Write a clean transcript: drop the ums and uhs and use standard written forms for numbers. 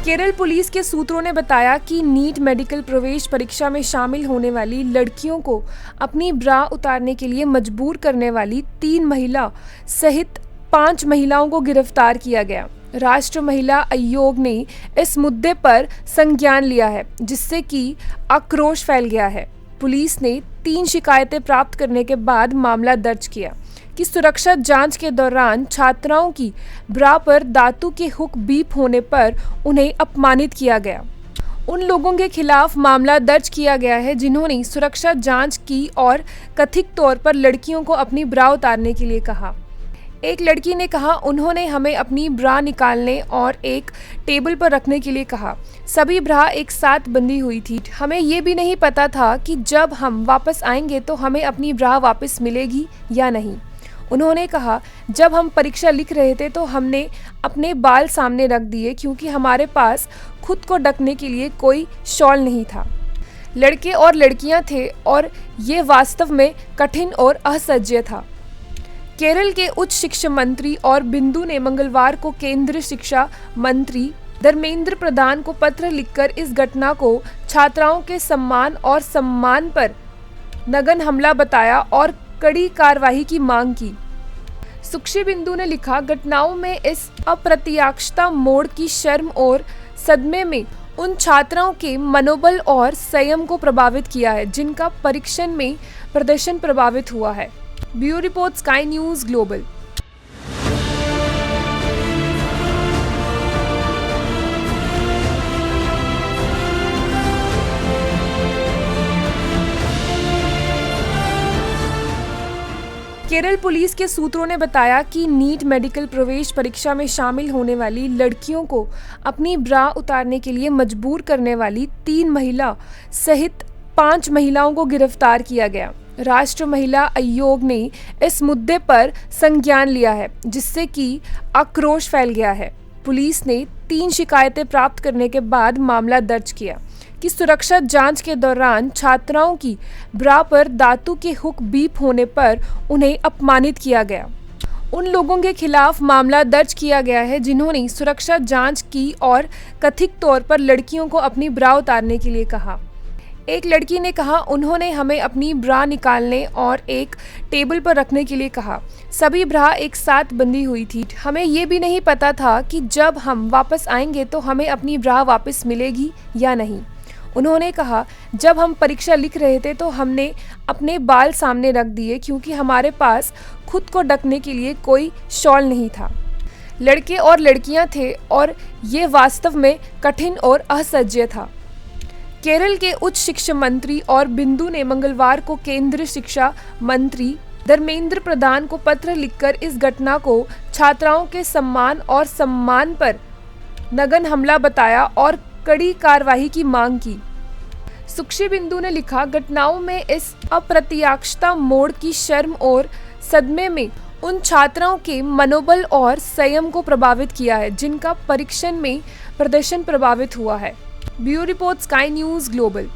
Kerala police के सूत्रों ने बताया कि नीट मेडिकल प्रवेश परीक्षा में शामिल होने वाली लड़कियों को अपनी ब्रा उतारने के लिए मजबूर करने वाली 3 महिला सहित 5 महिलाओं को गिरफ्तार किया गया। राष्ट्र महिला आयोग ने इस मुद्दे पर संज्ञान लिया है, जिससे कि आक्रोश फैल गया है। पुलिस ने 3 शिकायतें प्राप्त करने के बाद मामला दर्ज किया कि सुरक्षा जांच के दौरान छात्राओं की ब्रा पर धातु के हुक बीप होने पर उन्हें अपमानित किया गया। उन लोगों के खिलाफ मामला दर्ज किया गया है जिन्होंने सुरक्षा जांच की और कथित तौर पर लड़कियों को अपनी ब्रा उतारने के लिए कहा। एक लड़की ने कहा, उन्होंने हमें अपनी ब्रा निकालने और एक टेबल पर रखने के लिए कहा। सभी ब्रा एक साथ बंधी हुई थी। हमें ये भी नहीं पता था कि जब हम वापस आएंगे तो हमें अपनी ब्रा वापस मिलेगी या नहीं। उन्होंने कहा, जब हम परीक्षा लिख रहे थे तो हमने अपने बाल सामने रख दिए क्योंकि हमारे पास खुद को ढकने के लिए कोई शॉल नहीं था। लड़के और लड़कियां थे और ये वास्तव में कठिन और असह्य था। केरल के उच्च शिक्षा मंत्री और बिंदु ने मंगलवार को केंद्रीय शिक्षा मंत्री धर्मेंद्र प्रधान को पत्र लिखकर इस घटना को छात्राओं के सम्मान और सम्मान पर नग्न हमला बताया और कड़ी कार्रवाई की मांग की। सुक्षी बिंदु ने लिखा, घटनाओं में इस अप्रत्याशित मोड़ की शर्म और सदमे में उन छात्राओं के मनोबल और संयम को प्रभावित किया है जिनका परीक्षण में प्रदर्शन प्रभावित हुआ है। Bureau report, sky news global. Kerala police के सूत्रों ने बताया कि नीट मेडिकल प्रवेश परीक्षा में शामिल होने वाली लड़कियों को अपनी ब्रा उतारने के लिए मजबूर करने वाली 3 महिला सहित 5 महिलाओं को गिरफ्तार किया गया। राष्ट्र महिला आयोग ने इस मुद्दे पर संज्ञान लिया है, जिससे कि आक्रोश फैल गया है। पुलिस ने 3 शिकायतें प्राप्त करने के बाद मामला दर्ज किया कि सुरक्षा जांच के दौरान छात्राओं की ब्रा पर धातु के हुक बीप होने पर उन्हें अपमानित किया गया। उन लोगों के खिलाफ मामला दर्ज किया गया है जिन्होंने सुरक्षा जांच की और कथित तौर पर लड़कियों को अपनी ब्रा उतारने के लिए कहा। एक लड़की ने कहा, उन्होंने हमें अपनी ब्रा निकालने और एक टेबल पर रखने के लिए कहा। सभी ब्रा एक साथ बंधी हुई थी। हमें ये भी नहीं पता था कि जब हम वापस आएंगे तो हमें अपनी ब्रा वापस मिलेगी या नहीं। उन्होंने कहा, जब हम परीक्षा लिख रहे थे तो हमने अपने बाल सामने रख दिए क्योंकि हमारे पास खुद को ढकने के लिए कोई शॉल नहीं था। लड़के और लड़कियां थे और ये वास्तव में कठिन और असह्य था। केरल के उच्च शिक्षा मंत्री और बिंदु ने मंगलवार को केंद्रीय शिक्षा मंत्री धर्मेंद्र प्रधान को पत्र लिखकर इस घटना को छात्राओं के सम्मान और सम्मान पर नग्न हमला बताया और कड़ी कार्रवाई की मांग की। सुक्षी बिंदु ने लिखा, घटनाओं में इस अप्रत्याशित मोड़ की शर्म और सदमे में उन छात्राओं के मनोबल और संयम को प्रभावित किया है जिनका परीक्षण में प्रदर्शन प्रभावित हुआ है। Bureau report, sky news global.